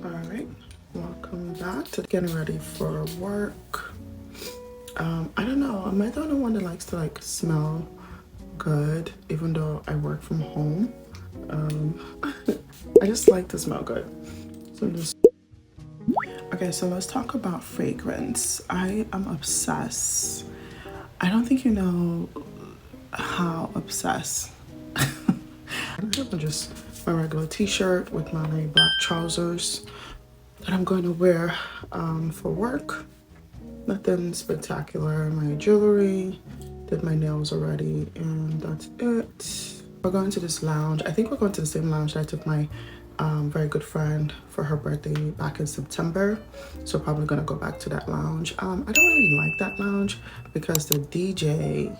All right, welcome back to getting ready for work. I don't know, am I the only one that likes to like smell good even though I work from home? I just like to smell good. So okay, so let's talk about fragrance. I am obsessed. I don't think you know how obsessed. I'm just my regular t-shirt with my black trousers that I'm going to wear for work. Nothing spectacular. My jewelry, did my nails already, and that's it. We're going to this lounge. I think we're going to the same lounge that I took my very good friend for her birthday back in September. So probably gonna go back to that lounge. I don't really like that lounge because the DJ,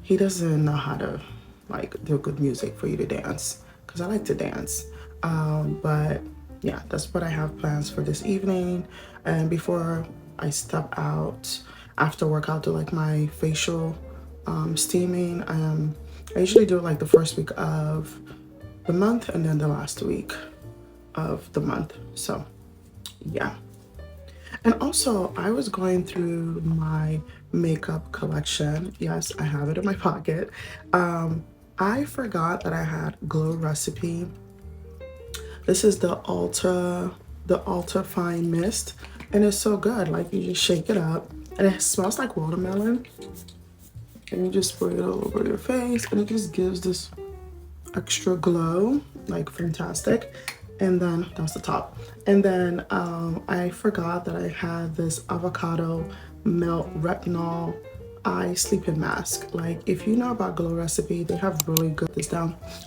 he doesn't know how to like do good music for you to dance, because I like to dance. But yeah, that's what I have plans for this evening. And before I step out after work, I'll do like my facial steaming. I usually do it like the first week of the month and then the last week of the month. So yeah. And also, I was going through my makeup collection. Yes, I have it in my pocket. I forgot that I had Glow Recipe. This is the Ultra Fine Mist, and it's so good. Like, you just shake it up, and it smells like watermelon. And you just spray it all over your face, and it just gives this extra glow, like fantastic. And then that's the top. And then I forgot that I had this avocado melt retinol eye sleeping mask. Like, if you know about Glow Recipe, they have really good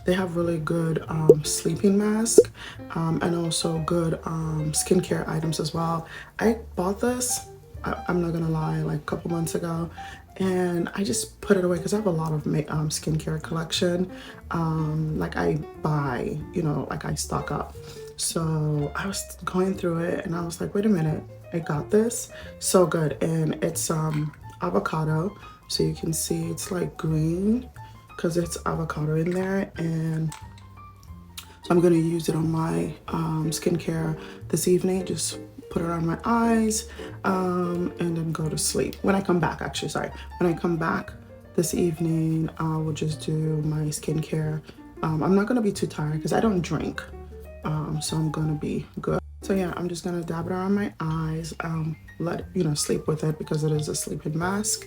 they have really good sleeping mask and also good skincare items as well. I bought this, I'm not gonna lie, like a couple months ago, and I just put it away because I have a lot of skincare collection. Like I buy, you know, like I stock up. So I was going through it and I was like, wait a minute, I got this. So good. And it's avocado. So you can see it's like green because it's avocado in there. And so I'm gonna use it on my skincare this evening. Just put it on my eyes and then go to sleep. When I come back, actually, sorry. When I come back this evening, I will just do my skincare. I'm not gonna be too tired because I don't drink. So I'm gonna be good. So yeah, I'm just gonna dab it around my eyes, let you know, sleep with it because it is a sleeping mask,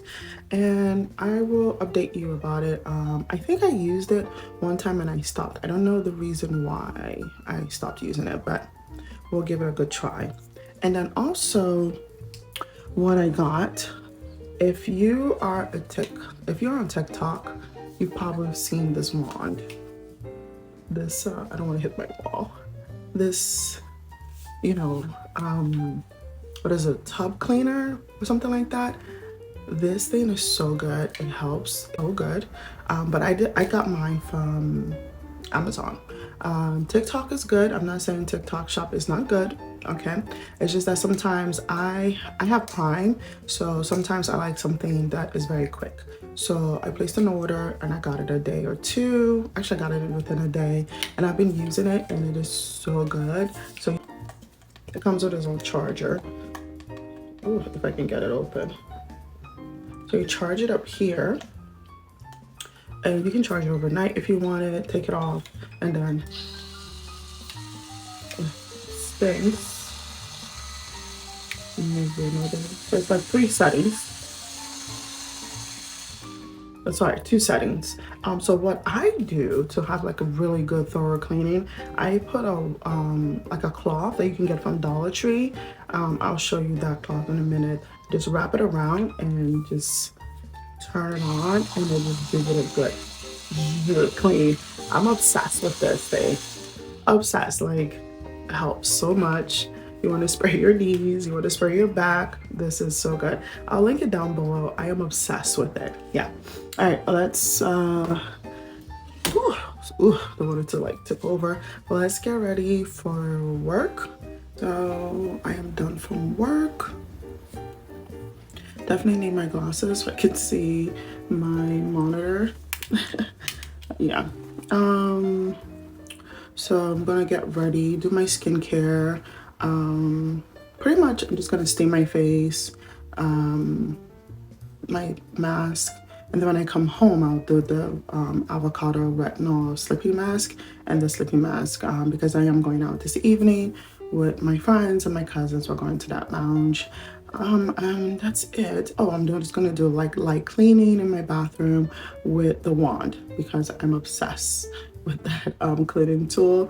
and I will update you about it. I think I used it one time and I stopped. I don't know the reason why I stopped using it, but we'll give it a good try. And then also what I got, if you're on TikTok, you've probably seen this wand. This I don't want to hit my wall. This, you know, what is it, tub cleaner or something like that. This thing is so good. It helps so good. But I got mine from Amazon. TikTok is good. I'm not saying TikTok shop is not good. Okay, it's just that sometimes I have Prime, so sometimes I like something that is very quick. So I placed an order and I got it a day or two. Actually, I got it within a day, and I've been using it and it is so good. So it comes with its own charger. Ooh, if I can get it open. So you charge it up here, and you can charge it overnight if you want it. Take it off, and then things. So it's like 3 settings. Sorry, 2 settings. So what I do to have like a really good thorough cleaning, I put a like a cloth that you can get from Dollar Tree. I'll show you that cloth in a minute. Just wrap it around and just turn it on, and then just give it a good clean. I'm obsessed with this thing. Obsessed. Like, it helps so much. You want to spray your knees, you want to spray your back. This is so good. I'll link it down below. I am obsessed with it. Yeah. All right, let's don't want it to like tip over. But let's get ready for work. So I am done from work. Definitely need my glasses so I can see my monitor. Yeah. So I'm gonna get ready, do my skincare. Pretty much I'm just gonna steam my face, my mask, and then when I come home I'll do the avocado retinol sleeping mask and the sleeping mask because I am going out this evening with my friends and my cousins. We're going to that lounge, and that's it. Oh, I'm just gonna do like light cleaning in my bathroom with the wand because I'm obsessed with that cleaning tool.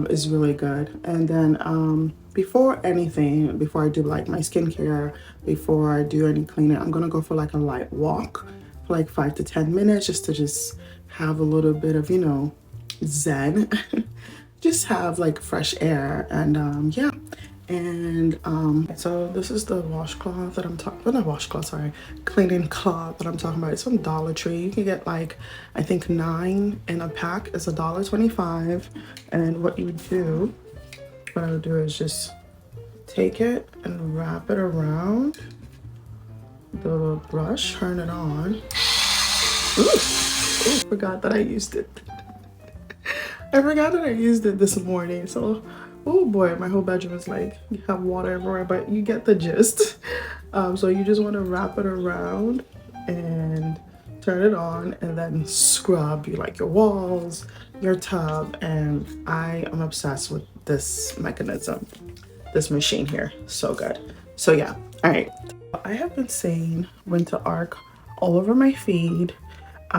Is really good. And then before anything, before I do like my skincare, before I do any cleaning, I'm gonna go for like a light walk for like 5 to 10 minutes just to have a little bit of, you know, zen. Just have like fresh air. And yeah. And so this is the washcloth that I'm talking, not washcloth, sorry, cleaning cloth that I'm talking about. It's from Dollar Tree. You can get like, I think 9 in a pack. It's $1.25. And what I would do is just take it and wrap it around the brush, turn it on. Ooh, ooh, forgot that I used it. I forgot that I used it this morning. So, oh boy, my whole bedroom is like, you have water everywhere, but you get the gist. So you just want to wrap it around and turn it on and then scrub your walls, your tub. And I am obsessed with this mechanism, this machine here. So good. So yeah, all right. I have been seeing Winter Arc all over my feed.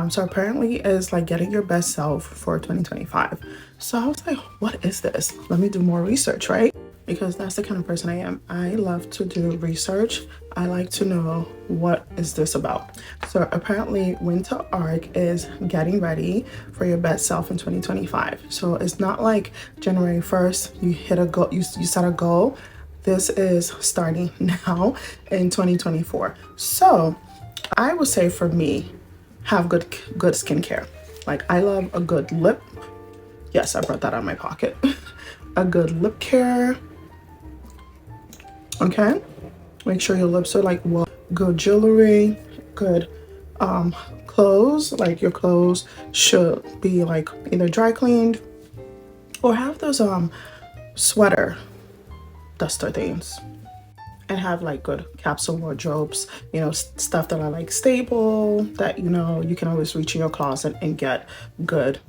So apparently it's like getting your best self for 2025. So I was like, what is this? Let me do more research, right? Because that's the kind of person I am. I love to do research. I like to know what is this about. So apparently Winter Arc is getting ready for your best self in 2025. So it's not like January 1st, you hit a goal, you set a goal. This is starting now in 2024. So I would say for me, have good skincare. Like I love a good lip. Yes, I brought that out of my pocket. A good lip care. Okay, make sure your lips are like well. Good jewelry, good clothes. Like your clothes should be like either dry cleaned or have those sweater duster things. And have like good capsule wardrobes, you know, stuff that are like stable, that you know you can always reach in your closet and get good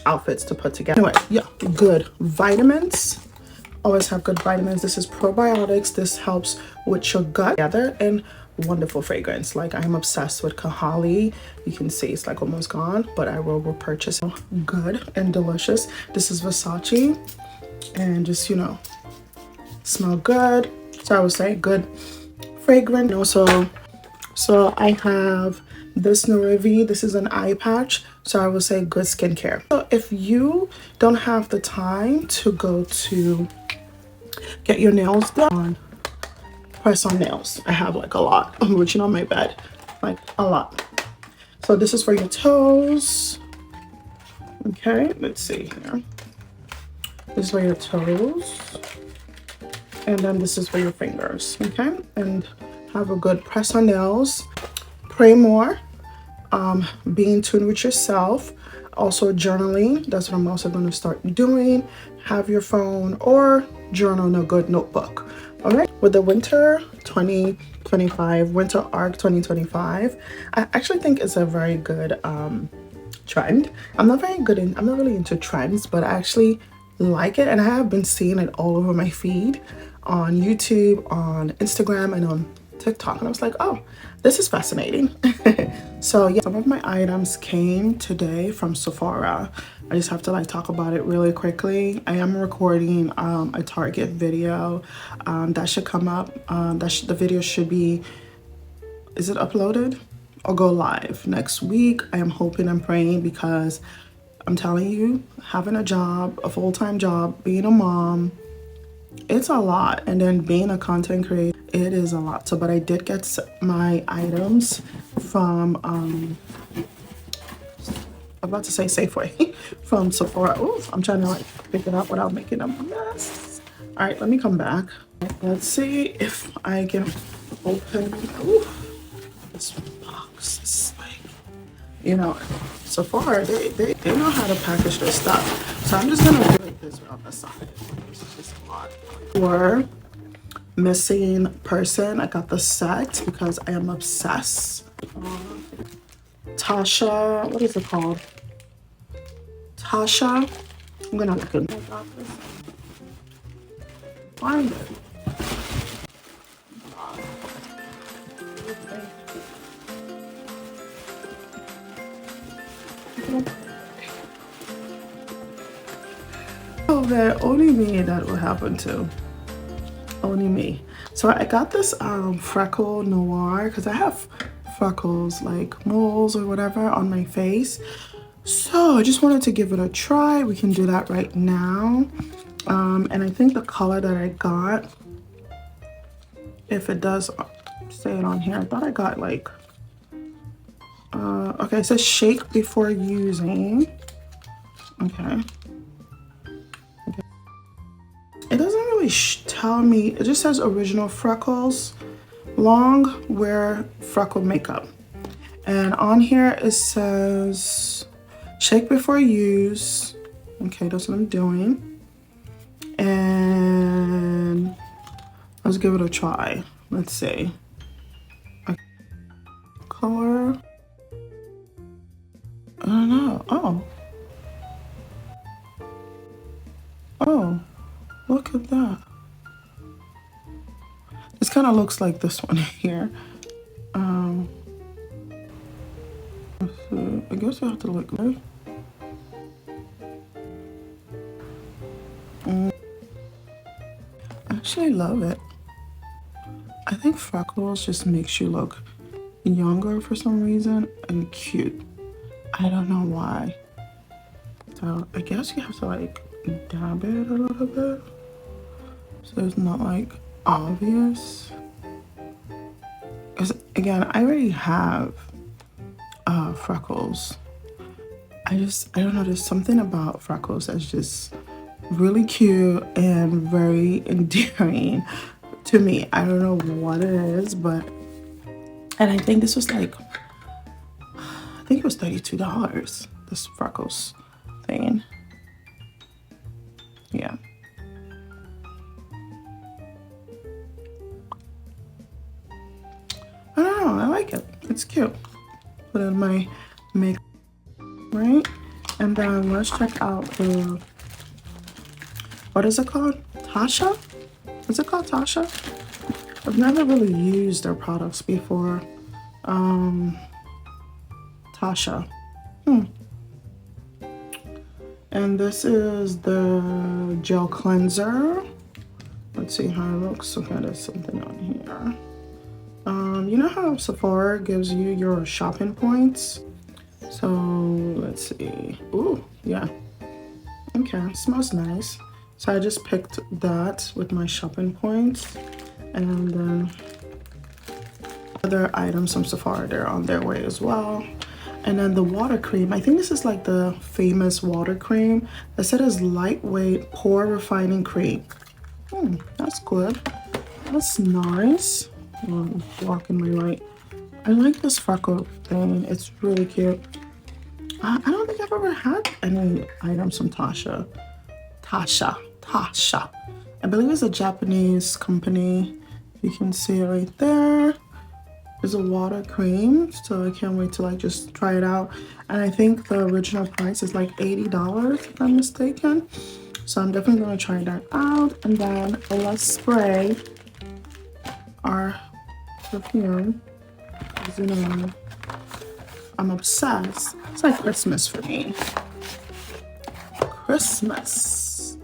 outfits to put together. Anyway, yeah, good vitamins. Always have good vitamins. This is probiotics. This helps with your gut together. And wonderful fragrance. Like I'm obsessed with Kahali. You can see it's like almost gone, but I will repurchase. Good and delicious. This is Versace, and just, you know, smell good. So I would say good fragrance. Also, so I have this Narivi. This is an eye patch. So I would say good skincare. So if you don't have the time to go to get your nails done, press on nails. I have like a lot. I'm reaching on my bed, like a lot. So this is for your toes. Okay, let's see here. This is for your toes. And then this is for your fingers, okay? And have a good press on nails. Pray more. Be in tune with yourself. Also journaling. That's what I'm also going to start doing. Have your phone or journal in a good notebook. All right. With the winter 2025, Winter Arc 2025, I actually think it's a very good trend. I'm not really into trends, but I actually like it, and I have been seeing it all over my feed on YouTube, on Instagram, and on TikTok, and I was like, oh, this is fascinating. So yeah, some of my items came today from Sephora. I just have to like talk about it really quickly. I am recording a Target video that should come up. The video should be, is it uploaded or go live next week? I am hoping and praying, because I'm telling you, having a job, a full-time job, being a mom, it's a lot. And then being a content creator, it is a lot. So, but I did get my items from, I'm about to say Safeway, from Sephora. Ooh, I'm trying to like pick it up without making a mess. All right, let me come back. Let's see if I can open, ooh, this box is like, you know, Sephora, they know how to package their stuff. So I'm just gonna do like this on the side. This is just a lot. For missing person, I got the set because I am obsessed. Tatcha, what is it called? Tatcha. I'm gonna look in my office. Find it. Okay, only me that will happen to. Only me. So I got this freckle noir because I have freckles like moles or whatever on my face. So I just wanted to give it a try. We can do that right now. And I think the color that I got, if it does say it on here, I thought I got like, okay, it says shake before using. Okay. It doesn't really tell me, it just says original freckles, long wear freckle makeup. And on here it says shake before use. Okay, that's what I'm doing. And let's give it a try. Let's see. Okay. Color. I don't know. Oh. Oh. Look at that. This kind of looks like this one here. I guess I have to look right. I actually love it. I think freckles just makes you look younger for some reason and cute. I don't know why. So I guess you have to like dab it a little bit. So it's not like obvious. Because again, I already have freckles. I don't know, there's something about freckles that's just really cute and very endearing to me. I don't know what it is, but, and I think this was like, I think it was $32, this freckles thing. Yeah. I don't know, I like it. It's cute. Put in my makeup, right? And then let's check out the, what is it called? Tatcha? Is it called Tatcha? I've never really used their products before. Tatcha. And this is the gel cleanser. Let's see how it looks. Okay, there's something on here. You know how Sephora gives you your shopping points? So let's see. Ooh, yeah. Okay, smells nice. So I just picked that with my shopping points, and then other items from Sephora, they're on their way as well. And then the water cream, I think this is like the famous water cream. It said it's lightweight pore refining cream. That's good. That's nice. Walking my light. I like this freckle thing. It's really cute. I don't think I've ever had any items from Tatcha. Tatcha. I believe it's a Japanese company. You can see it right there. It's a water cream, so I can't wait to like just try it out. And I think the original price is like $80 if I'm mistaken. So I'm definitely gonna try that out. And then let's spray our perfume. You know, I'm obsessed. It's like Christmas for me. Christmas.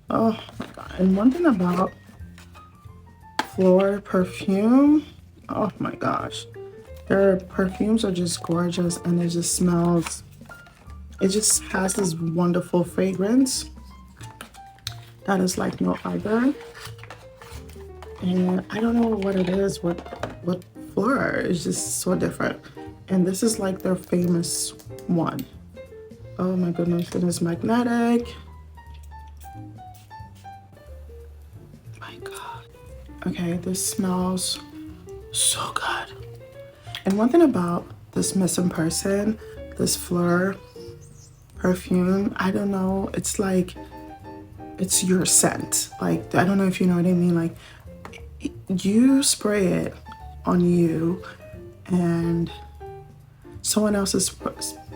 Oh my god. And one thing about PHLUR perfume, oh my gosh, their perfumes are just gorgeous, and it just smells, it just has this wonderful fragrance that is like no other. And I don't know what it is with PHLUR. It's just so different. And this is like their famous one. Oh my goodness, it is magnetic. My god. Okay, this smells so good. And one thing about this missing person, this PHLUR perfume. I don't know, it's like it's your scent. Like, I don't know if you know what I mean. Like, you spray it on you and someone else is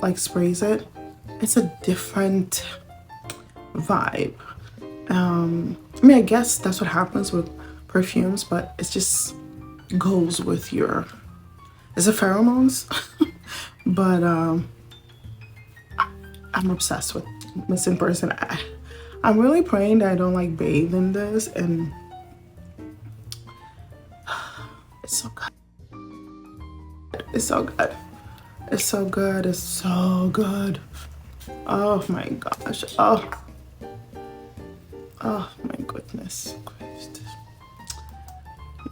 like sprays it, it's a different vibe. I mean, I guess that's what happens with perfumes, but it just goes with your, is it pheromones? But I'm obsessed with Missing Person. I'm really praying that I don't like bathe in this, and it's so good. It's so good. It's so good. It's so good. Oh my gosh. Oh my goodness. Christ.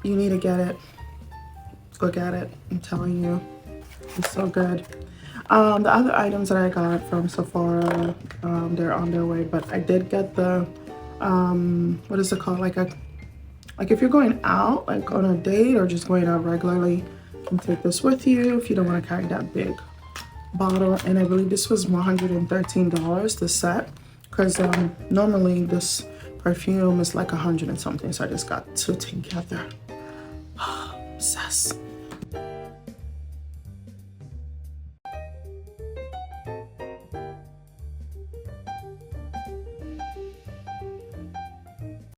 You need to get it. Go get it. I'm telling you. It's so good. The other items that I got from Sephora, they're on their way, but I did get the what is it called? Like if you're going out, like on a date or just going out regularly, you can take this with you if you don't want to carry that big bottle. And I believe this was $113, the set, because normally this perfume is like 100 and something, so I just got two together. Obsessed.